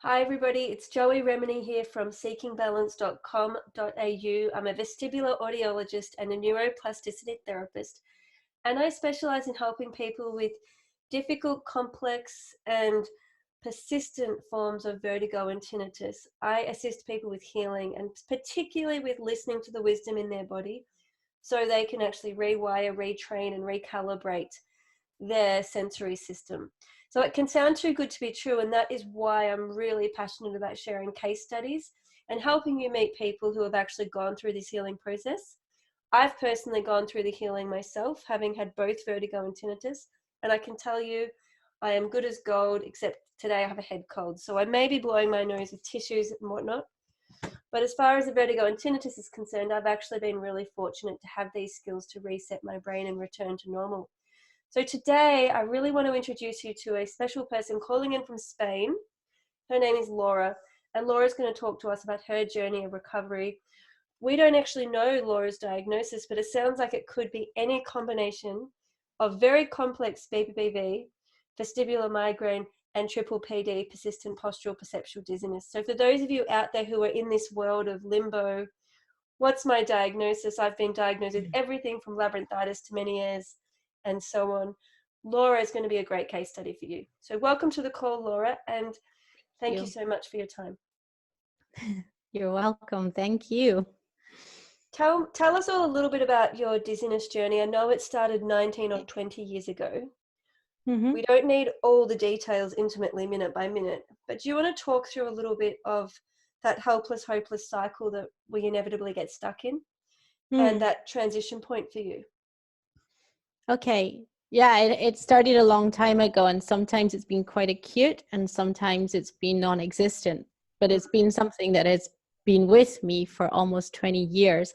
Hi everybody, it's Joey Remenyi here from seekingbalance.com.au. I'm a vestibular audiologist and a neuroplasticity therapist, and I specialize in helping people with difficult, complex, and persistent forms of vertigo and tinnitus. I assist people with healing and particularly with listening to the wisdom in their body so they can actually rewire, retrain, and recalibrate their sensory system. So it can sound too good to be true, and that is why I'm really passionate about sharing case studies and helping you meet people who have actually gone through this healing process. I've personally gone through the healing myself, having had both vertigo and tinnitus, and I can tell you I am good as gold, except today I have a head cold. So I may be blowing my nose with tissues and whatnot. But as far as the vertigo and tinnitus is concerned, I've actually been really fortunate to have these skills to reset my brain and return to normal. So today, I really want to introduce you to a special person calling in from Spain. Her name is Laura, and Laura's going to talk to us about her journey of recovery. We don't actually know Laura's diagnosis, but it sounds like it could be any combination of very complex BPPV, vestibular migraine, and triple PD, persistent postural perceptual dizziness. So for those of you out there who are in this world of limbo, what's my diagnosis? I've been diagnosed with everything from labyrinthitis to Meniere's and so on. Laura is going to be a great case study for you. So welcome to the call, Laura, and thank you so much for your time. You're welcome. Thank you. Tell us all a little bit about your dizziness journey. I know it started 19 or 20 years ago. Mm-hmm. We don't need all the details intimately minute by minute, but do you want to talk through a little bit of that helpless, hopeless cycle that we inevitably get stuck in and that transition point for you? Okay. Yeah, it started a long time ago, and sometimes it's been quite acute and sometimes it's been non-existent, but it's been something that has been with me for almost 20 years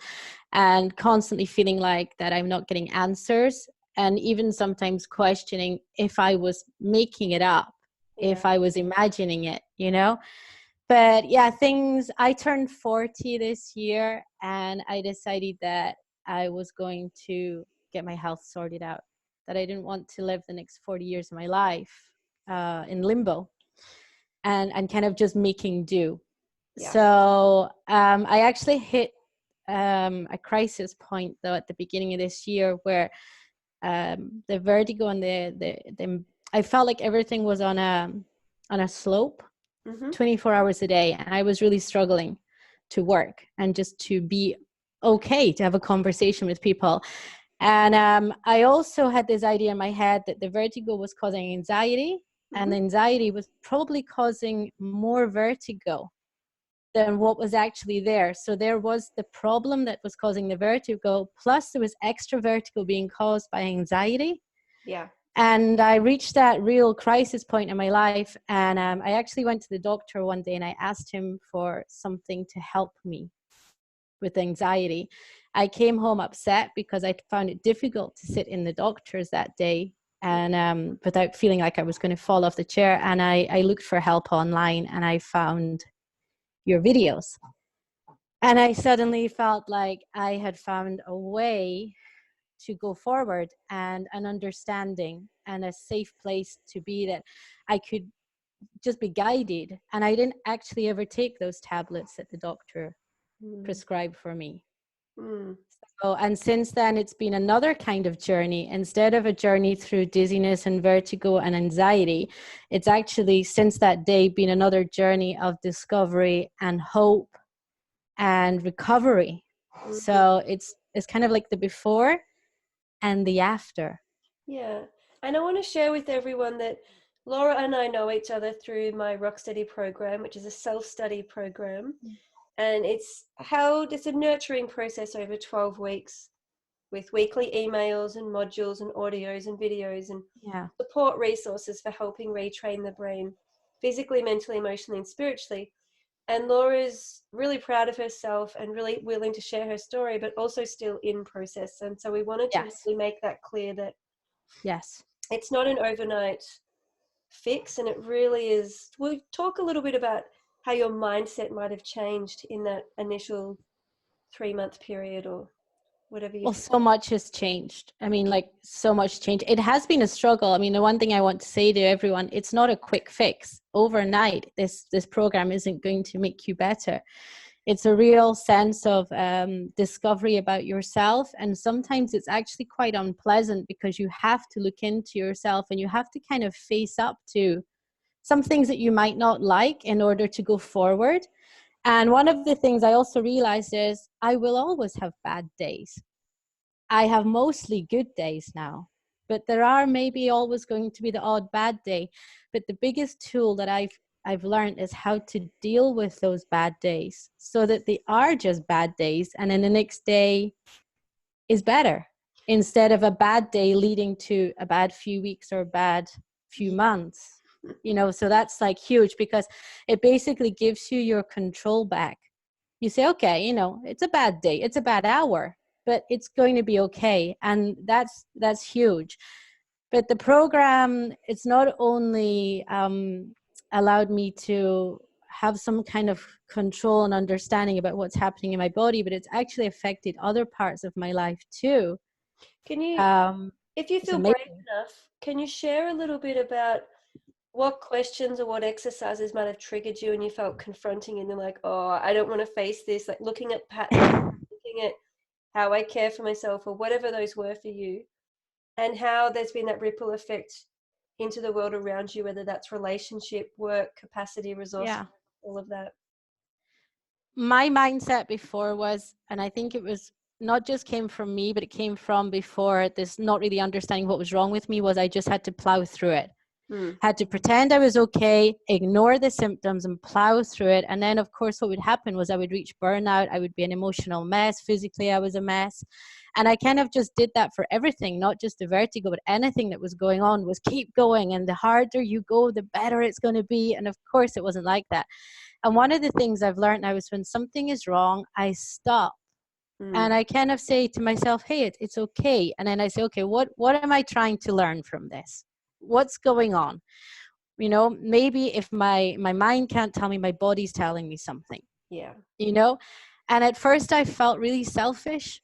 and constantly feeling like that I'm not getting answers, and even sometimes questioning if I was making it up, if I was imagining it, you know? But yeah, I turned 40 this year, and I decided that I was going to get my health sorted out, that I didn't want to live the next 40 years of my life in limbo and kind of just making do. Yeah. So I actually hit a crisis point though at the beginning of this year where the vertigo and the I felt like everything was on a slope. 24 hours a day, and I was really struggling to work and just to be okay, to have a conversation with people. And I also had this idea in my head that the vertigo was causing anxiety, and anxiety was probably causing more vertigo than what was actually there. So there was the problem that was causing the vertigo, plus there was extra vertigo being caused by anxiety. Yeah. And I reached that real crisis point in my life. And I actually went to the doctor one day and I asked him for something to help me with anxiety. I came home upset because I found it difficult to sit in the doctor's that day and without feeling like I was going to fall off the chair. And I looked for help online and I found your videos. And I suddenly felt like I had found a way to go forward and an understanding and a safe place to be, that I could just be guided. And I didn't actually ever take those tablets that the doctor prescribed for me. So, and since then, it's been another kind of journey. Instead of a journey through dizziness and vertigo and anxiety, it's actually since that day been another journey of discovery and hope and recovery. So it's kind of like the before and the after. Yeah. And I want to share with everyone that Laura and I know each other through my Rocksteady program, which is a self-study program. And it's a nurturing process over 12 weeks with weekly emails and modules and audios and videos and support resources for helping retrain the brain physically, mentally, emotionally, and spiritually. And Laura's really proud of herself and really willing to share her story, but also still in process. And so we wanted to really make that clear that it's not an overnight fix, and it really is. We'll talk a little bit about how your mindset might have changed in that initial 3-month period or whatever you Well, feel? so much has changed. I mean, like so much change. It has been a struggle. I mean, the one thing I want to say to everyone, it's not a quick fix. Overnight, this program isn't going to make you better. It's a real sense of discovery about yourself. And sometimes it's actually quite unpleasant because you have to look into yourself and you have to kind of face up to some things that you might not like in order to go forward. And one of the things I also realized is I will always have bad days. I have mostly good days now, but there are maybe always going to be the odd bad day. But the biggest tool that I've learned is how to deal with those bad days so that they are just bad days, and then the next day is better instead of a bad day leading to a bad few weeks or a bad few months. You know, so that's like huge because it basically gives you your control back. You say, okay, you know, it's a bad day, it's a bad hour, but it's going to be okay. And that's huge. But the program, it's not only allowed me to have some kind of control and understanding about what's happening in my body, but it's actually affected other parts of my life too. Can you, um, if you it's feel brave amazing. enough, can you share a little bit about what questions or what exercises might have triggered you and you felt confronting and you're like, oh, I don't want to face this, like looking at patterns, looking at how I care for myself or whatever those were for you, and how there's been that ripple effect into the world around you, whether that's relationship, work, capacity, resource, Yeah. all of that. My mindset before was, and I think it was not just came from me, but it came from before this not really understanding what was wrong with me, was I just had to plow through it. Mm. Had to pretend I was okay, ignore the symptoms and plow through it. And then, of course, what would happen was I would reach burnout. I would be an emotional mess. Physically, I was a mess. And I kind of just did that for everything, not just the vertigo, but anything that was going on was keep going. And the harder you go, the better it's going to be. And of course, it wasn't like that. And one of the things I've learned now is when something is wrong, I stop. Mm. And I kind of say to myself, hey, it's okay. And then I say, okay, what am I trying to learn from this? What's going on? You know, maybe if my mind can't tell me, my body's telling me something, Yeah. you know. And at first I felt really selfish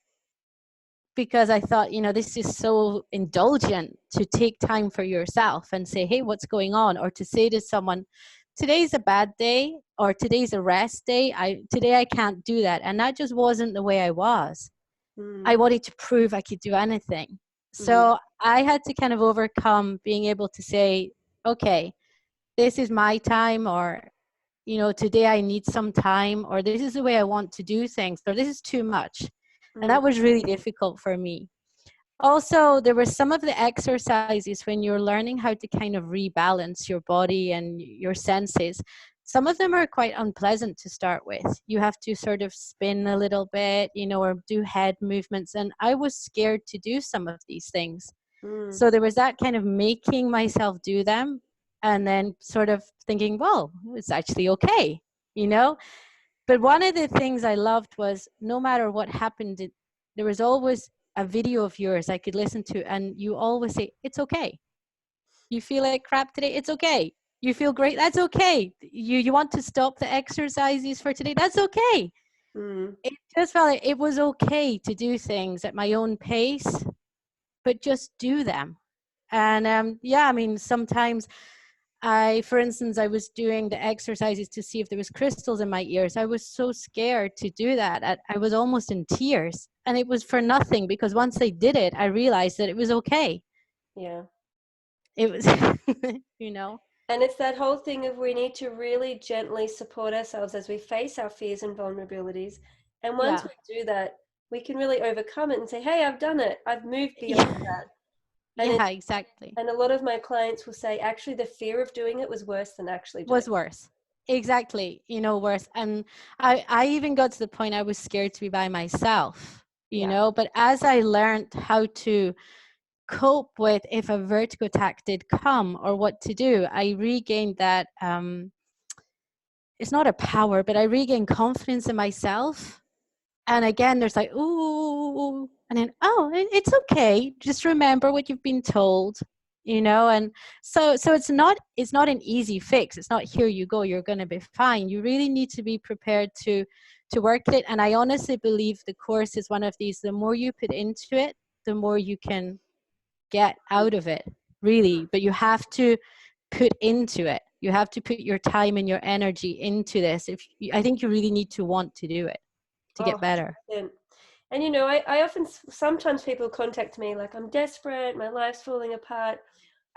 because I thought, you know, this is so indulgent to take time for yourself and say, hey, what's going on? Or to say to someone, today's a bad day, or today's a rest day, today I can't do that. And that just wasn't the way I was. I Mm. wanted to prove I could do anything. Mm. So I had to kind of overcome being able to say, okay, this is my time, or, you know, today I need some time, or this is the way I want to do things, or this is too much. And Mm. that was really difficult for me. Also, there were some of the exercises when you're learning how to kind of rebalance your body and your senses. Some of them are quite unpleasant to start with. You have to sort of spin a little bit, you know, or do head movements. And I was scared to do some of these things. Mm. So there was that kind of making myself do them and then sort of thinking, well, it's actually okay, you know? But one of the things I loved was no matter what happened, there was always a video of yours I could listen to, and you always say, it's okay. You feel like crap today, it's okay. You feel great, that's okay. You want to stop the exercises for today, that's okay. Mm. It just felt like it was okay to do things at my own pace, but just do them. And yeah, I mean, sometimes for instance, I was doing the exercises to see if there was crystals in my ears. I was so scared to do that. I was almost in tears, and it was for nothing because once I did it, I realized that it was okay. Yeah. It was, you know, And it's that whole thing of we need to really gently support ourselves as we face our fears and vulnerabilities. And once yeah, we do that, we can really overcome it and say, hey, I've done it. I've moved beyond yeah, that. And yeah, exactly. and a lot of my clients will say, actually, the fear of doing it was worse than actually doing Was worse. Exactly, you know, worse. And I even got to the point I was scared to be by myself, it. you Yeah. know, but as I learned how to cope with if a vertigo attack did come or what to do, I regained that it's not a power, but I regained confidence in myself. And again, there's like, ooh, and then, oh, it's okay. Just remember what you've been told, you know. And so it's not an easy fix. It's not here you go, you're going to be fine. You really need to be prepared to to work at it. And I honestly believe the course is one of these, the more you put into it, the more you can get out of it, really. But you have to put into it. You have to put your time and your energy into this. I think you really need to want to do it to Oh, get better. 100%. And you know, I often, sometimes people contact me like, I'm desperate, my life's falling apart.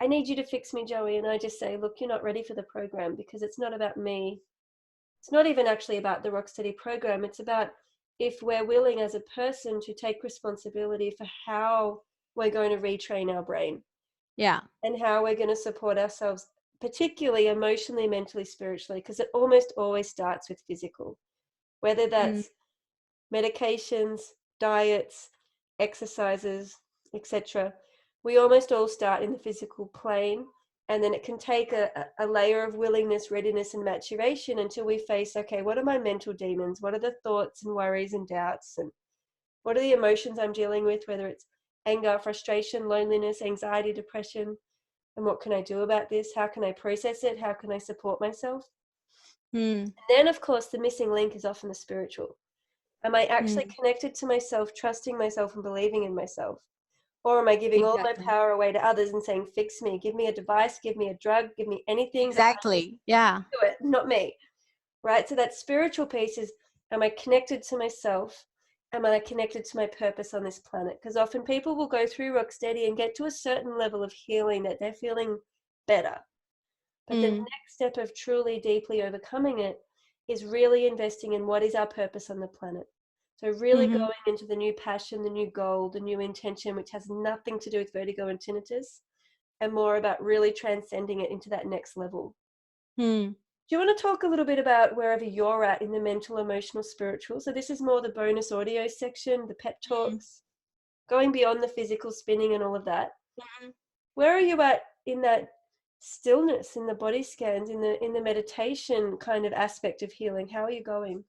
I need you to fix me, Joey. And I just say, look, you're not ready for the program, because it's not about me. It's not even actually about the Rocksteady program. It's about if we're willing as a person to take responsibility for how we're going to retrain our brain. Yeah. And how we're going to support ourselves, particularly emotionally, mentally, spiritually, because it almost always starts with physical, whether Mm. that's medications, diets, exercises, etc. We almost all start in the physical plane, and then it can take a layer of willingness, readiness, and maturation until we face, okay, what are my mental demons? What are the thoughts and worries and doubts? And what are the emotions I'm dealing with, whether it's anger, frustration, loneliness, anxiety, depression? And what can I do about this? How can I process it? How can I support myself? Mm. And then, of course, the missing link is often the spiritual. Am I actually Mm. connected to myself, trusting myself and believing in myself? Or am I giving all my Exactly. power away to others and saying, fix me, give me a device, give me a drug, give me anything, but just Exactly. Yeah. do it, not me, right? So that spiritual piece is, am I connected to myself? Am I connected to my purpose on this planet? Because often people will go through Rocksteady and get to a certain level of healing that they're feeling better. But the Mm. next step of truly deeply overcoming it is really investing in what is our purpose on the planet. So really Mm-hmm. going into the new passion, the new goal, the new intention, which has nothing to do with vertigo and tinnitus, and more about really transcending it into that next level. Mm. Do you want to talk a little bit about wherever you're at in the mental, emotional, spiritual? So this is more the bonus audio section, the pep Mm. talks, going beyond the physical spinning and all of that. Mhm. Where are you at in that stillness, in the body scans, in the meditation kind of aspect of healing? How are you going?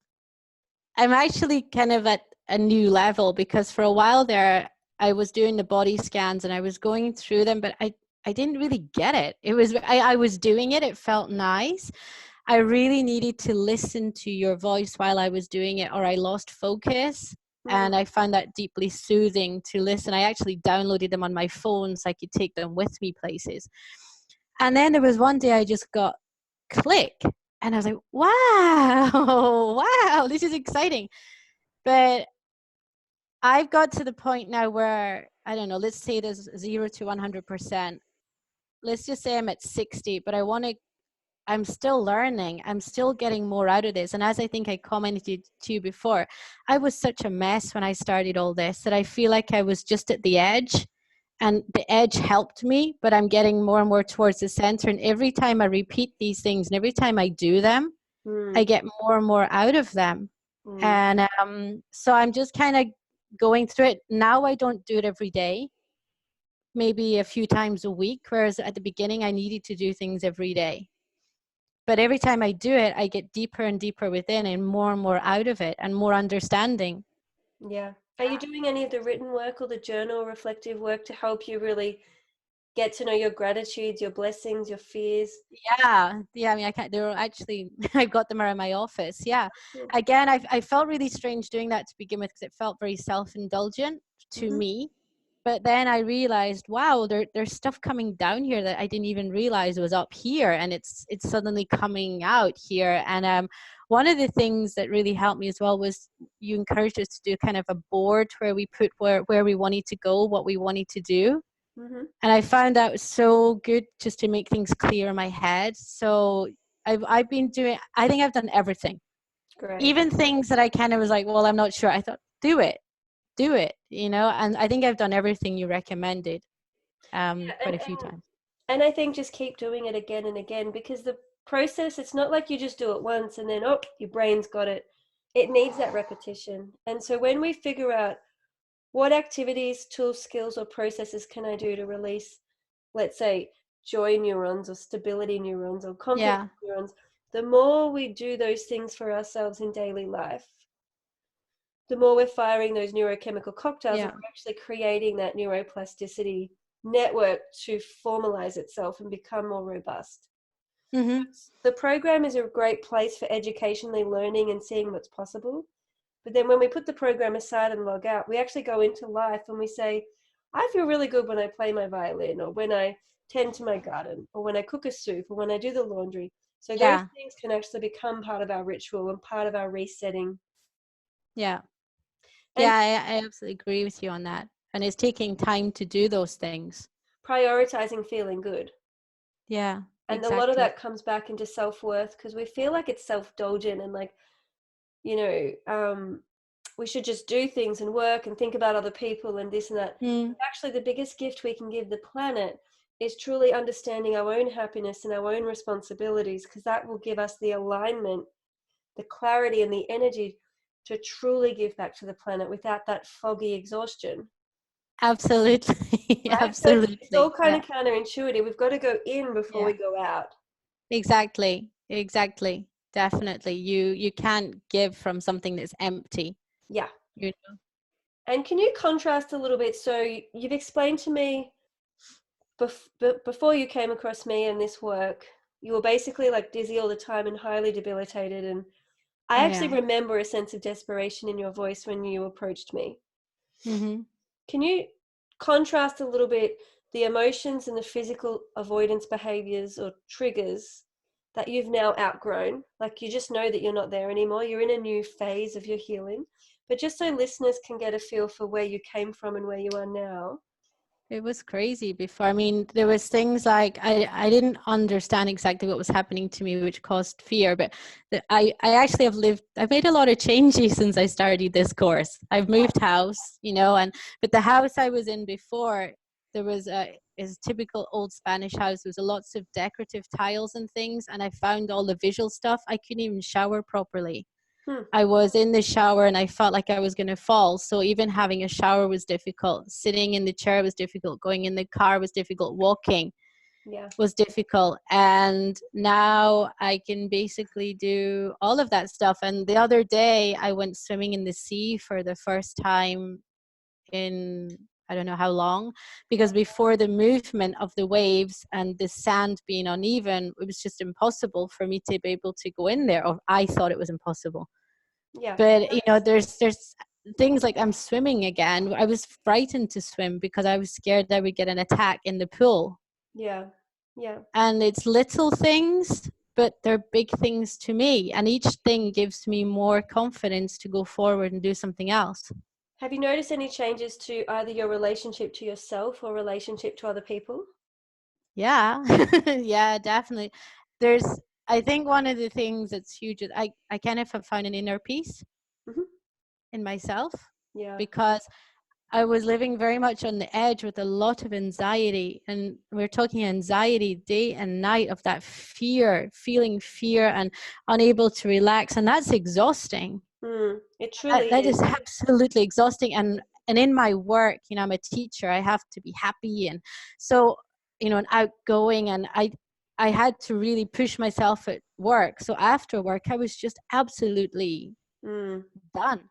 I'm actually kind of at a new level, because for a while there, I was doing the body scans and I was going through them, but I didn't really get it. I was doing it. It felt nice. I really needed to listen to your voice while I was doing it, or I lost focus. Mm, And I found that deeply soothing to listen. I actually downloaded them on my phone so I could take them with me places. And then there was one day I just got click, and I was like, wow, wow, this is exciting. But I've got to the point now where, I don't know, let's say there's 0 to 100%. Let's just say I'm at 60, but I'm still learning. I'm still getting more out of this. And as I think I commented to you before, I was such a mess when I started all this that I feel like I was just at the edge, and the edge helped me, but I'm getting more and more towards the center. And every time I repeat these things and every time I do them, I mm, get more and more out of them. mm. And so I'm just kind of going through it. Now I don't do it every day, maybe a few times a week, whereas at the beginning I needed to do things every day. But every time I do it, I get deeper and deeper within and more out of it and more understanding. Yeah. Are you doing any of the written work or the journal reflective work to help you really get to know your gratitudes, your blessings, your fears? Yeah. I mean, I can't. They were actually, I've got them around my office. Yeah. Cool. Again, I felt really strange doing that to begin with, because it felt very self-indulgent to Mm-hmm. me. But then I realized, wow, there's stuff coming down here that I didn't even realize was up here, and it's suddenly coming out here. And one of the things that really helped me as well was you encouraged us to do kind of a board where we put where we wanted to go, what we wanted to do. Mm-hmm. And I found that was so good just to make things clear in my head. So I've been doing, I think I've done everything, Great. even things that I kind of was like, well, I'm not sure. I thought, do it, and I think I've done everything you recommended Yeah, quite a few times. and I think just keep doing it again and again, because the process, it's not like you just do it once and then, oh, your brain's got it. It needs that repetition. And so when we figure out what activities, tools, skills, or processes can I do to release, let's say, joy neurons or stability neurons or confidence Yeah, neurons, the more we do those things for ourselves in daily life, the more we're firing those neurochemical cocktails, and yeah. we're actually creating that neuroplasticity network to formalize itself and become more robust. Mm-hmm. The program is a great place for educationally learning and seeing what's possible. But then when we put the program aside and log out, we actually go into life and we say, I feel really good when I play my violin, or when I tend to my garden, or when I cook a soup, or when I do the laundry. So those Yeah. things can actually become part of our ritual and part of our resetting. Yeah. And Yeah, I absolutely agree with you on that. And it's taking time to do those things. prioritizing feeling good. Yeah, And a lot of exactly. that comes back into self-worth, because we feel like it's self-indulgent and like, you know, we should just do things and work and think about other people and this and that. Mm, But actually, the biggest gift we can give the planet is truly understanding our own happiness and our own responsibilities, because that will give us the alignment, the clarity, and the energy to truly give back to the planet without that foggy exhaustion. absolutely. Right? So it's all Absolutely. kind Yeah, of counterintuitive. We've got to go in before we yeah, go out. exactly. Exactly. Definitely. You can't give from something that's empty. Yeah. You know? And can you contrast a little bit? So you've explained to me before you came across me and this work, you were basically like dizzy all the time and highly debilitated. And I actually Yeah. remember a sense of desperation in your voice when you approached me. Mm-hmm. Can you contrast a little bit the emotions and the physical avoidance behaviors or triggers that you've now outgrown? Like, you just know that you're not there anymore. You're in a new phase of your healing. But just so listeners can get a feel for where you came from and where you are now. It was crazy before. I mean, there was things like I didn't understand exactly what was happening to me, which caused fear. But I actually I've made a lot of changes since I started this course. I've moved house, but the house I was in before, there was is typical old Spanish house. There was lots of decorative tiles and things, and I found all the visual stuff. I couldn't even shower properly. Hmm. I was in the shower and I felt like I was going to fall. So even having a shower was difficult. Sitting in the chair was difficult. Going in the car was difficult. Walking Yeah. was difficult. And now I can basically do all of that stuff. And the other day I went swimming in the sea for the first time in I don't know how long, because before the movement of the waves and the sand being uneven, it was just impossible for me to be able to go in there, or I thought it was impossible. Yeah. But there's things like I'm swimming again. I was frightened to swim because I was scared I would get an attack in the pool. Yeah. Yeah. And it's little things, but they're big things to me, and each thing gives me more confidence to go forward and do something else. Have you noticed any changes to either your relationship to yourself or relationship to other people? Yeah. Yeah, definitely. There's I think one of the things that's huge is I kind of have found an inner peace Hmm. in myself, Yeah. because I was living very much on the edge with a lot of anxiety. And we're talking anxiety day and night, of that fear, feeling fear and unable to relax. And that's exhausting. It That, truly that is is. absolutely exhausting. And in my work, I'm a teacher, I have to be happy. And so, and outgoing. And I had to really push myself at work. So after work, I was just absolutely Mm. done.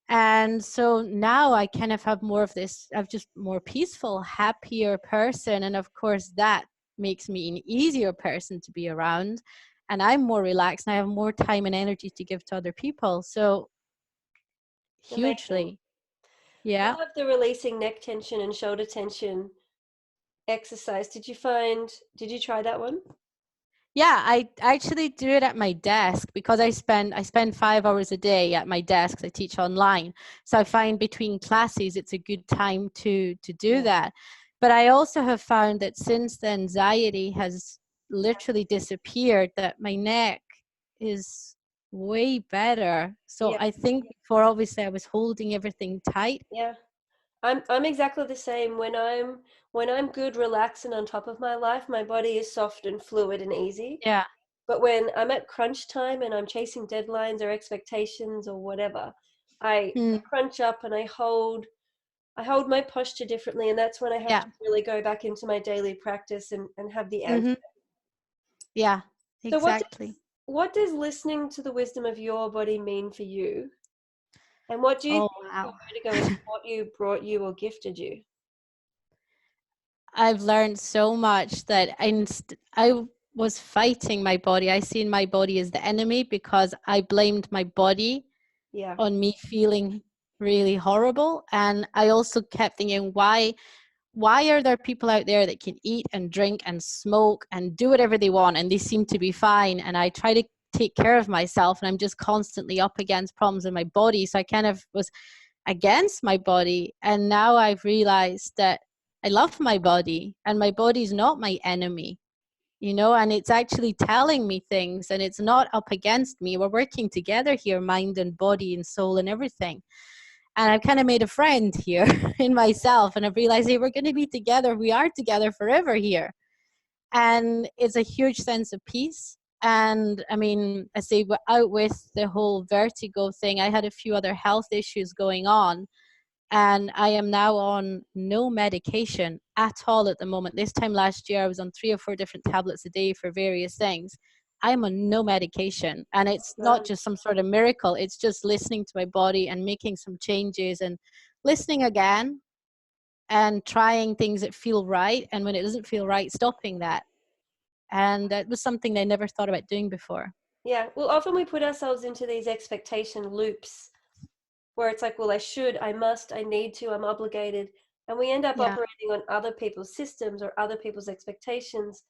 And so now I kind of have more of this, I'm just more peaceful, happier person. And of course that makes me an easier person to be around, and I'm more relaxed and I have more time and energy to give to other people. So Amazing. hugely. Yeah. I love the releasing neck tension and shoulder tension exercise. Did you try that one? Yeah, I actually do it at my desk, because I spend 5 hours a day at my desk. I teach online, so I find between classes it's a good time to do Yeah. that. But I also have found that since the anxiety has literally disappeared, that my neck is way better. So Yeah. I think before, obviously, I was holding everything tight. Yeah. I'm exactly the same. When I'm good, relaxed, and on top of my life, my body is soft and fluid and easy. Yeah. But when I'm at crunch time and I'm chasing deadlines or expectations or whatever, I Mm, crunch up and I hold my posture differently, and that's when I have yeah. to really go back into my daily practice and have the answer. Hmm. Yeah. So Exactly. what does listening to the wisdom of your body mean for you? And what do you Oh, think your wow. vertigo has taught you, brought you, or gifted you? I've learned so much that I was fighting my body. I seen my body as the enemy because I blamed my body Yeah. on me feeling really horrible. And I also kept thinking, why are there people out there that can eat and drink and smoke and do whatever they want and they seem to be fine? And I try to take care of myself and I'm just constantly up against problems in my body. So I kind of was against my body. And now I've realized that I love my body and my body's not my enemy, and it's actually telling me things and it's not up against me. We're working together here, mind and body and soul and everything. And I've kind of made a friend here in myself. And I've realized, hey, we're going to be together. We are together forever here. And it's a huge sense of peace. And I mean, I say, out with the whole vertigo thing, I had a few other health issues going on. And I am now on no medication at all at the moment. This time last year, I was on 3 or 4 different tablets a day for various things. I'm on no medication. And it's not Right. just some sort of miracle. It's just listening to my body and making some changes and listening again and trying things that feel right. And when it doesn't feel right, stopping that. And that was something I never thought about doing before. Yeah. Well, often we put ourselves into these expectation loops where it's like, well, I should, I must, I need to, I'm obligated. And we end up Yeah. operating on other people's systems or other people's expectations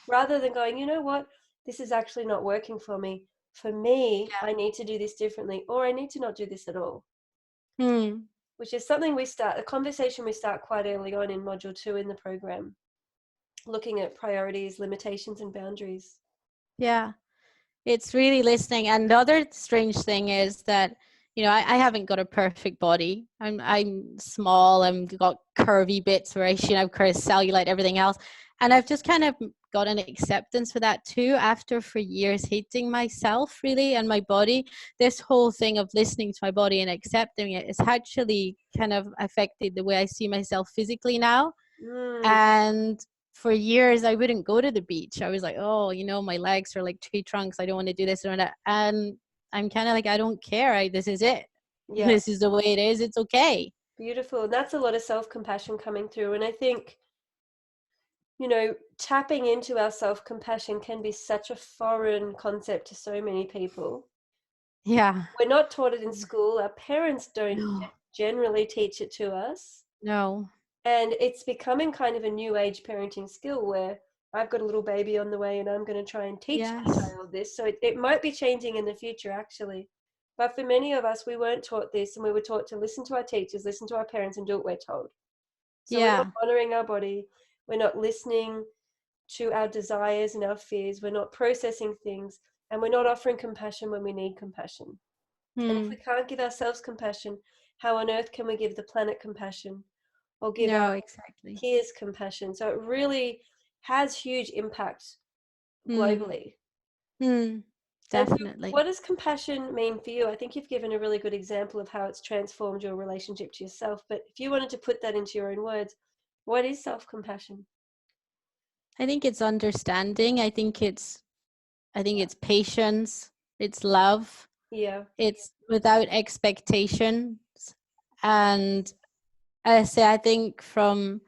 rather than going, you know what, this is actually not working for me. For me, I need to do this differently, or I need to not do this at all, Hmm. which is something a conversation we start quite early on in module 2 in the program, looking at priorities, limitations, and boundaries. Yeah. It's really listening. And the other strange thing is that, I haven't got a perfect body. I'm small. I've got curvy bits where I should have cellulite, everything else. And I've just kind of got an acceptance for that too, after for years hating myself really and my body. This whole thing of listening to my body and accepting it has actually kind of affected the way I see myself physically now. Mm, And for years, I wouldn't go to the beach. I was like, oh, my legs are like tree trunks. I don't want to do this or that. And I'm kind of like, I don't care. This is it. yeah, This is the way it is. It's okay. beautiful. And that's a lot of self-compassion coming through. And I think, tapping into our self-compassion can be such a foreign concept to so many people. Yeah. We're not taught it in school. Our parents don't No. generally teach it to us. No. And it's becoming kind of a new age parenting skill where I've got a little baby on the way and I'm going to try and teach my Yes. child this. So it might be changing in the future, actually. But for many of us, we weren't taught this, and we were taught to listen to our teachers, listen to our parents, and do what we're told. So we're not Yeah. honoring our body. We're not listening to our desires and our fears. We're not processing things, and we're not offering compassion when we need compassion. And if we Hmm. can't give ourselves compassion, how on earth can we give the planet compassion or give our No, exactly. peers compassion? So it really has huge impact Hmm. globally. Hmm. And so Definitely. what does compassion mean for you? I think you've given a really good example of how it's transformed your relationship to yourself. But if you wanted to put that into your own words, what is self-compassion? I think it's understanding. I think it's patience. It's love. Yeah, It's without expectations. And I say, I think from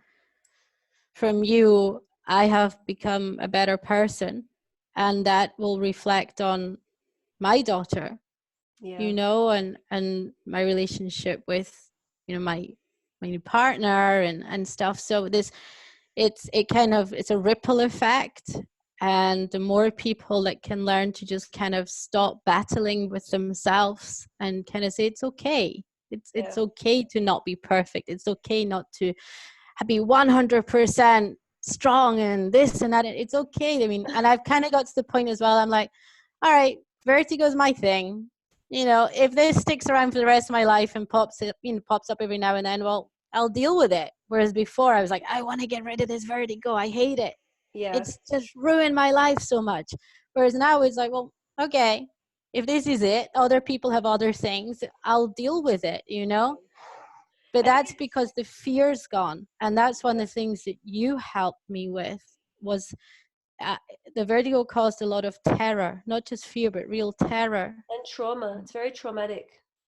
you, I have become a better person, and that will reflect on my daughter, yeah, and my relationship with, my new partner and stuff. So it's a ripple effect. And the more people that can learn to just kind of stop battling with themselves and kind of say it's okay. It's yeah. okay to not be perfect. It's okay not to be 100% strong and this and that. It's okay. I mean, and I've kind of got to the point as well. I'm like, all right, vertigo is my thing. If this sticks around for the rest of my life and pops up every now and then, well, I'll deal with it. Whereas before I was like, I want to get rid of this vertigo. I hate it. Yeah, It's just ruined my life so much. Whereas now it's like, well, okay, if this is it, other people have other things. I'll deal with it. But I think that's because the fear's gone. And that's one of the things that you helped me with was uh, the vertigo caused a lot of terror, not just fear, but real terror. and trauma. It's very traumatic.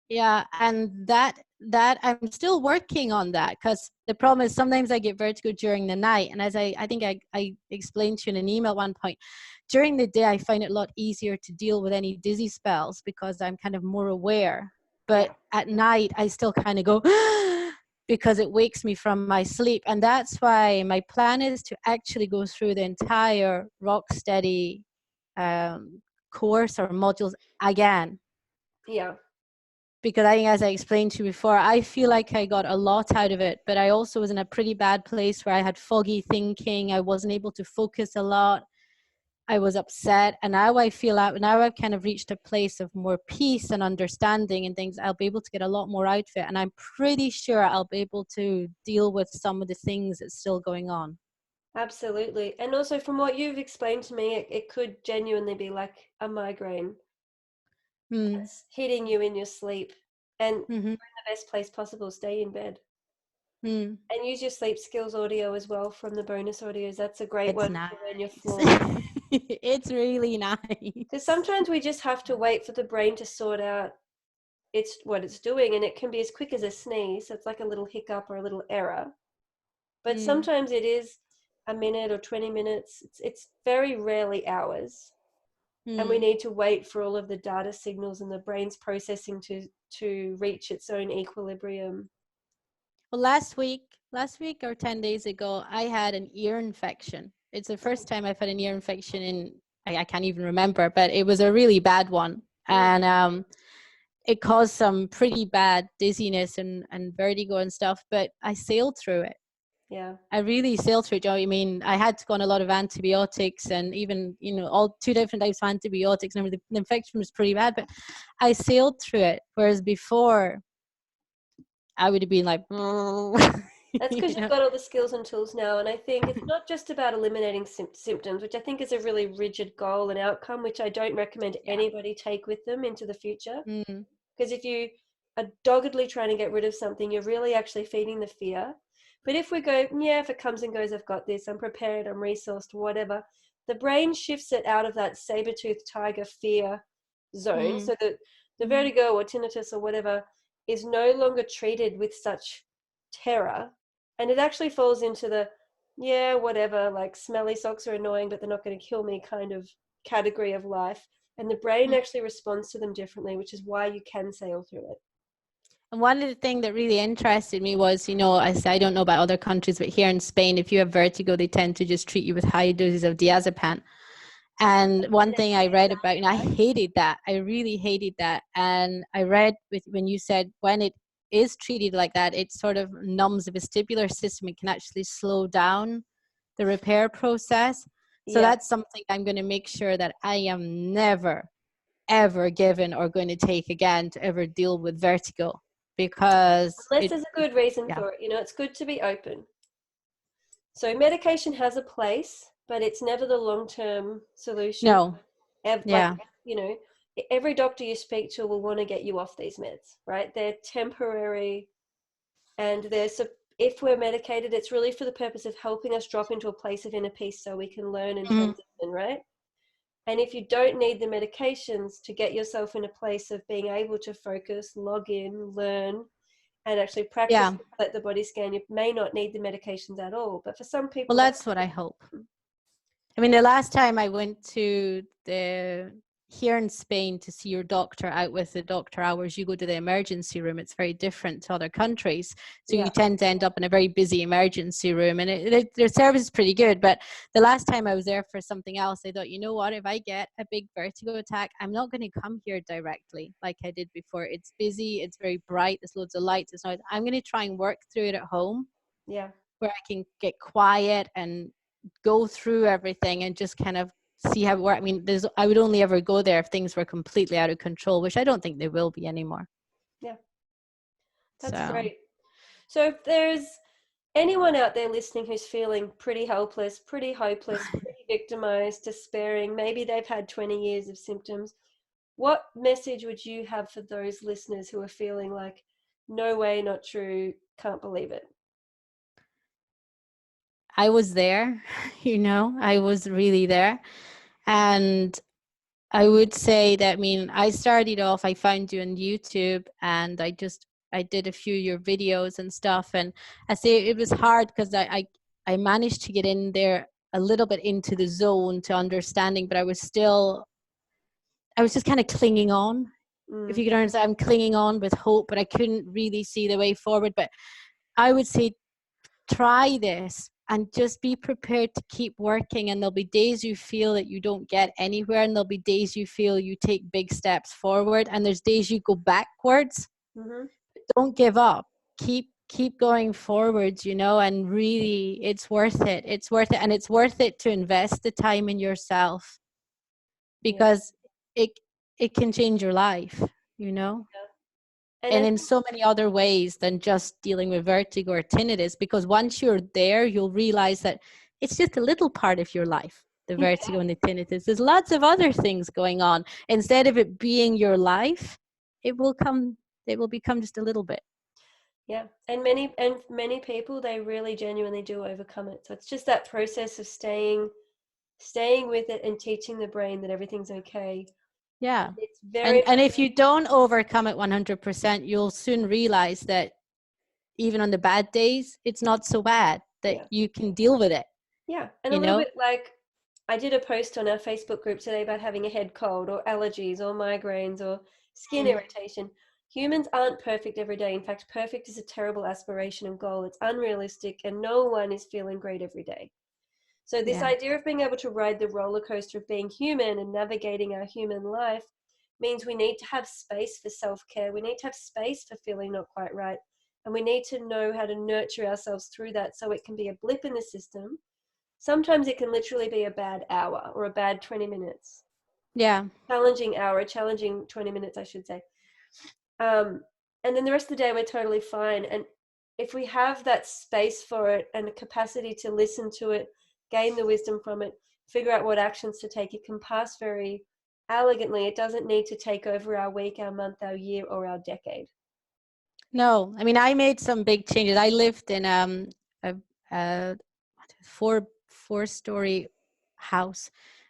Yeah. And that that I'm still working on that, because the problem is sometimes I get vertigo during the night. And as I think I explained to you in an email at one point, during the day, I find it a lot easier to deal with any dizzy spells because I'm kind of more aware. But Yeah. at night, I still kind of go, because it wakes me from my sleep. And that's why my plan is to actually go through the entire Rocksteady course or modules again. Yeah. Because I think, as I explained to you before, I feel like I got a lot out of it, but I also was in a pretty bad place where I had foggy thinking. I wasn't able to focus a lot. I was upset. And now I feel out, now I've kind of reached a place of more peace and understanding and things. I'll be able to get a lot more out of it. And I'm pretty sure I'll be able to deal with some of the things that's still going on. Absolutely. And also, from what you've explained to me, it could genuinely be like a migraine Mm. that's hitting you in your sleep. And Mm-hmm. the best place possible, stay in bed. Mm. And use your sleep skills audio as well from the bonus audios. That's a great It's one nice. for when you're floored. It's really Because nice. sometimes we just have to wait for the brain to sort out it's what it's doing, and it can be as quick as a sneeze. So it's like a little hiccup or a little error. But Mm. sometimes it is a minute or 20 minutes. It's very rarely hours. And we Mm. need to wait for all of the data signals and the brain's processing to reach its own equilibrium. Well, last week or 10 days ago, I had an ear infection. It's the first time I've had an ear infection in, I can't even remember, but it was a really bad one. Mm, And it caused some pretty bad dizziness and vertigo and stuff, but I sailed through it. yeah. I really sailed through it, Joey. I mean, I had to go on a lot of antibiotics and even, all 2 different types of antibiotics. And the infection was pretty bad, but I sailed through it. Whereas before, I would have been like, That's you because you've know. got all the skills and tools now. And I think it's not just about eliminating symptoms, which I think is a really rigid goal and outcome, which I don't recommend Yeah. anybody take with them into the future. Mm. Because if you are doggedly trying to get rid of something, you're really actually feeding the fear. But if we go, yeah, if it comes and goes, I've got this, I'm prepared, I'm resourced, whatever, the brain shifts it out of that saber-toothed tiger fear zone Mm. so that the Mm. vertigo or tinnitus or whatever is no longer treated with such terror. And it actually falls into the, yeah, whatever, like smelly socks are annoying, but they're not going to kill me kind of category of life. And the brain Mm. actually responds to them differently, which is why you can sail through it. And one of the things that really interested me was, I don't know about other countries, but here in Spain, if you have vertigo, they tend to just treat you with high doses of diazepam. And one thing I read about, and I hated that. I really hated that. And I read when you said when it is treated like that, it sort of numbs the vestibular system. It can actually slow down the repair process. So Yeah. that's something I'm going to make sure that I am never, ever given or going to take again to ever deal with vertigo, because Unless there's a good reason yeah. for it. It's good to be open. So medication has a place, but it's never the long-term solution. No. Like, Yeah. you know, every doctor you speak to will want to get you off these meds, right? They're temporary, and if we're medicated, it's really for the purpose of helping us drop into a place of inner peace so we can learn and Mhm. transition, right? And if you don't need the medications to get yourself in a place of being able to focus, log in, learn, and actually practice, Yeah. let the body scan, you may not need the medications at all. But for some Well, people, that's what I hope. I mean, the last time I went to here in Spain to see your doctor out with the doctor hours, you go to the emergency room. It's very different to other countries. So yeah, you tend to end up in a very busy emergency room, and their service is pretty good. But the last time I was there for something else, I thought, you know what, if I get a big vertigo attack, I'm not going to come here directly like I did before. It's busy. It's very bright. There's loads of lights. It's noise. I'm going to try and work through it at home yeah, where I can get quiet and go through everything and just kind of see how it works. I mean, I would only ever go there if things were completely out of control, which I don't think they will be anymore. yeah. That's So great. So if there's anyone out there listening who's feeling pretty helpless, pretty hopeless, pretty victimized, despairing, maybe they've had 20 years of symptoms, what message would you have for those listeners who are feeling like, no way, not true, can't believe it? I was there, I was really there. And I would say that, I mean, I started off, I found you on YouTube and I just I did a few of your videos and stuff, and I say it was hard because I managed to get in there a little bit into the zone to understanding, but I was just kind of clinging on. If Mm. you could understand, I'm clinging on with hope, but I couldn't really see the way forward. But I would say try this and just be prepared to keep working, and there'll be days you feel that you don't get anywhere, and there'll be days you feel you take big steps forward, and there's days you go backwards. Mm-hmm. Don't give up. Keep going forwards, and really it's worth it. It's worth it, and it's worth it to invest the time in yourself, Yeah. because it it can change your life, you know Yeah. And and I in think, so many other ways than just dealing with vertigo or tinnitus, because once you're there, you'll realize that it's just a little part of your life, the vertigo and the tinnitus. There's lots of other things going on. Instead of it being your life, it will become just a little bit. yeah, and many people, they really genuinely do overcome it. So it's just that process of staying with it and teaching the brain that everything's okay. Yeah. It's very And much, if you don't overcome it 100%, you'll soon realize that even on the bad days, it's not so bad, that yeah, you can deal with it, yeah. And a you little know? bit like, I did a post on our Facebook group today about having a head cold or allergies or migraines or skin Mm. irritation. Humans aren't perfect every day. In fact, perfect is a terrible aspiration and goal. It's unrealistic, and no one is feeling great every day. So this Yeah. idea of being able to ride the roller coaster of being human and navigating our human life means we need to have space for self-care. We need to have space for feeling not quite right. And we need to know how to nurture ourselves through that, so it can be a blip in the system. Sometimes it can literally be a bad hour or a bad 20 minutes. Yeah. Challenging hour, a challenging 20 minutes, I should say. Um, and then the rest of the day, we're totally fine. And if we have that space for it and the capacity to listen to it, gain the wisdom from it, figure out what actions to take, it can pass very elegantly. It doesn't need to take over our week, our month, our year, or our decade. No, I mean, I made some big changes. I lived in a, a four-story house,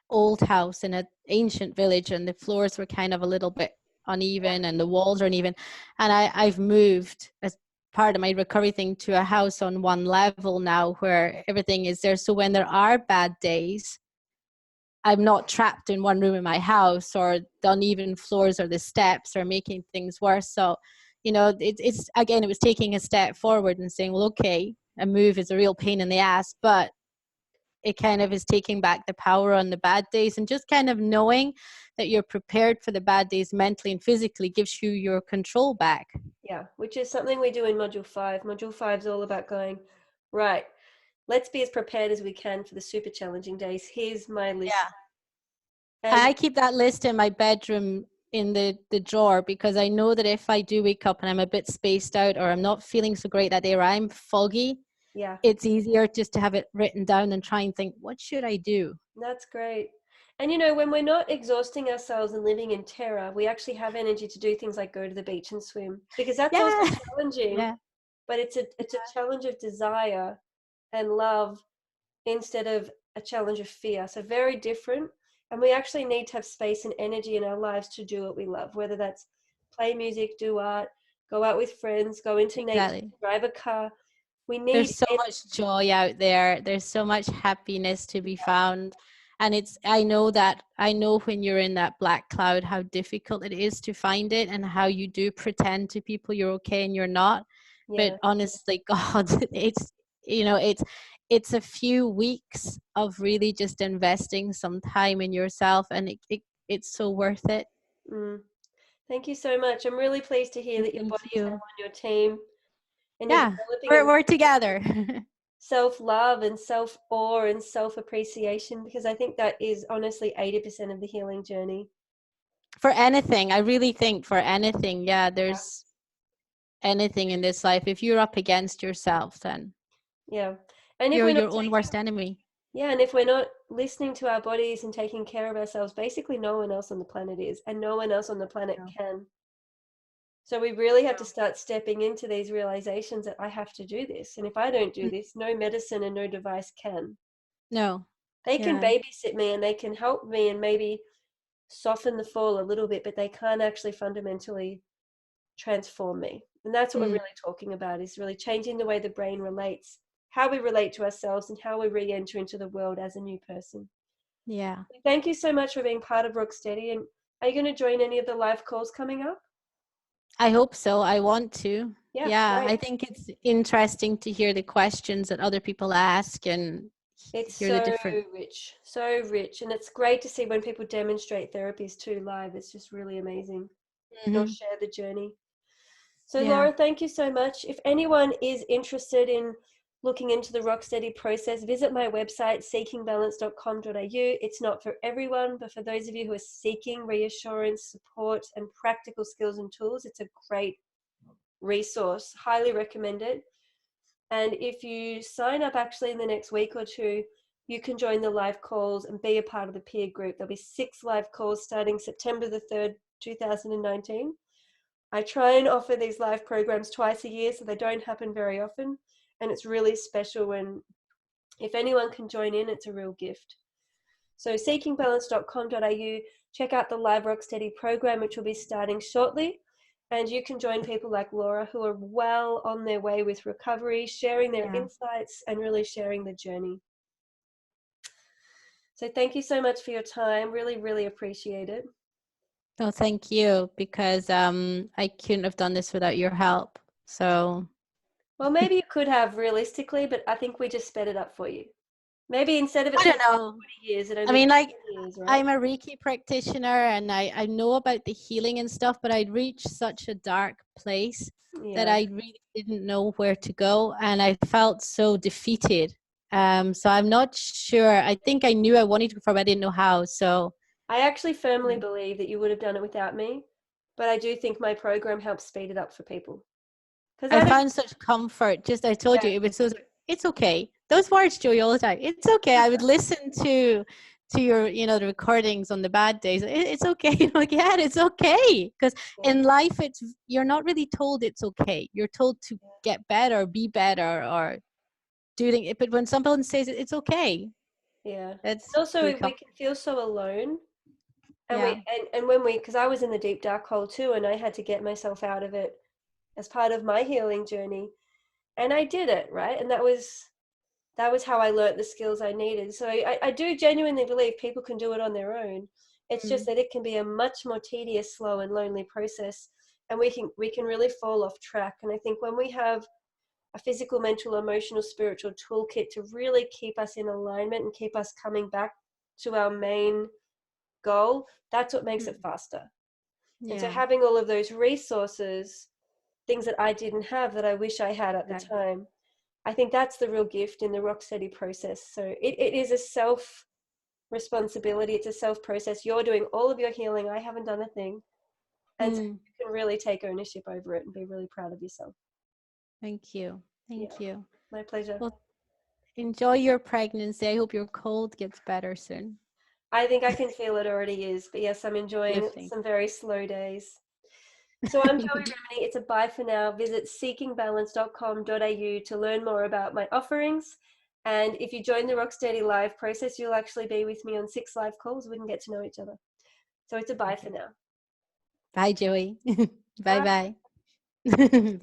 old house in an ancient village, and the floors were kind of a little bit uneven and the walls are uneven. And I've moved as part of my recovery thing to a house on one level now where everything is there. So when there are bad days, I'm not trapped in one room in my house, or the uneven floors or the steps are making things worse. So, it's again, it was taking a step forward and saying, well, okay, a move is a real pain in the ass, but it kind of is taking back the power on the bad days, and just kind of knowing that you're prepared for the bad days mentally and physically gives you your control back. Yeah, which is something we do in Module 5. Module 5 is all about going, right, let's be as prepared as we can for the super challenging days. Here's my list. Yeah. And I keep that list in my bedroom in the drawer, because I know that if I do wake up and I'm a bit spaced out, or I'm not feeling so great that day, or I'm foggy, yeah, it's easier just to have it written down and try and think, what should I do? that's great. And when we're not exhausting ourselves and living in terror, we actually have energy to do things like go to the beach and swim, because that's also Yeah. challenging, Yeah. but it's a challenge of desire and love instead of a challenge of fear. So very different. And we actually need to have space and energy in our lives to do what we love, whether that's play music, do art, go out with friends, go into nature, Exactly. drive a car. We There's need so it. much joy out there. There's so much happiness to be found. And I know when you're in that black cloud how difficult it is to find it, and how you do pretend to people you're okay and you're not. But Yeah. honestly, God, it's a few weeks of really just investing some time in yourself, and it's so worth it. Mm. Thank you so much. I'm really pleased to hear And that your thank body's now you. on your team and you're Yeah, developing we're together. self-love and self-awe and self-appreciation, because I think that is honestly 80% of the healing journey. For anything, I really think for anything, yeah, there's anything in this life, if you're up against yourself, then Yeah. And if you're we're not your own taking, worst enemy. yeah, and if we're not listening to our bodies and taking care of ourselves, basically no one else on the planet is, and no one else on the planet No. can. So we really have to start stepping into these realizations that I have to do this. And if I don't do Mm. this, no medicine and no device can. No. They can Yeah. babysit me and they can help me and maybe soften the fall a little bit, but they can't actually fundamentally transform me. And that's what we're Mm, really talking about, is really changing the way the brain relates, how we relate to ourselves, and how we re-enter into the world as a new person. yeah. Thank you so much for being part of Rocksteady. And are you going to join any of the live calls coming up? I hope so. I want to. Yeah, Yeah, great. I think it's interesting to hear the questions that other people ask and It's hear the so different. rich, so rich. And it's great to see when people demonstrate therapies too live. It's just really amazing. And I'll Hmm. share the journey. So, Yeah. Laura, thank you so much. If anyone is interested in looking into the Rocksteady process, visit my website, seekingbalance.com.au. It's not for everyone, but for those of you who are seeking reassurance, support, and practical skills and tools, it's a great resource. Highly recommend it. And if you sign up actually in the next week or two, you can join the live calls and be a part of the peer group. There'll be 6 live calls starting September the 3rd, 2019. I try and offer these live programs twice a year, so they don't happen very often. And it's really special when, if anyone can join in, it's a real gift. So seekingbalance.com.au, check out the Live Rocksteady program, which will be starting shortly. And you can join people like Laura who are well on their way with recovery, sharing their Yeah. insights and really sharing the journey. So thank you so much for your time. Really, really appreciate it. No, thank you, because I couldn't have done this without your help. So Well, maybe you could have realistically, but I think we just sped it up for you. Maybe instead of it I don't taking know. 40 years, it I only mean, took like, 10 years, right? I'm a Reiki practitioner and I know about the healing and stuff, but I'd reached such a dark place that Yeah. I really didn't know where to go. And I felt so defeated. So I'm not sure. I think I knew I wanted to go, but I didn't know how. So I actually firmly yeah. believe that you would have done it without me, but I do think my program helps speed it up for people. Because I I don't, found such comfort. Just I told yeah, you it was so. It's okay. Those words, Joey, all the time. It's okay. I would listen to your, the recordings on the bad days. It's okay. I'm like, yeah, it's okay. Because yeah, in life, you're not really told it's okay. You're told to get better, be better, or doing it. But when someone says it's okay, yeah. And that's also, really we comforting. can feel so alone. And Yeah. when we, because I was in the deep dark hole too, and I had to get myself out of it as part of my healing journey. And I did it, right? And that was how I learnt the skills I needed. So I do genuinely believe people can do it on their own. It's just Mm. that it can be a much more tedious, slow, and lonely process, and we can really fall off track. And I think when we have a physical, mental, emotional, spiritual toolkit to really keep us in alignment and keep us coming back to our main goal, that's what makes it Mm. faster. And so Yeah. having all of those resources, things that I didn't have that I wish I had at the Exactly. time, I think that's the real gift in the Rocksteady process. So it is a self responsibility. It's a self process. You're doing all of your healing. I haven't done a thing. And so Mm. you can really take ownership over it and be really proud of yourself. Thank you. Yeah, Thank you. my pleasure. Well, enjoy your pregnancy. I hope your cold gets better soon. I think I can feel it already is. But yes, I'm enjoying Lifting. some very slow days. So I'm Joey Remenyi. It's a bye for now. Visit seekingbalance.com.au to learn more about my offerings. And if you join the Rocksteady Live process, you'll actually be with me on 6 live calls. We can get to know each other. So it's a bye for Okay. now. Bye, Joey. Bye Bye. bye.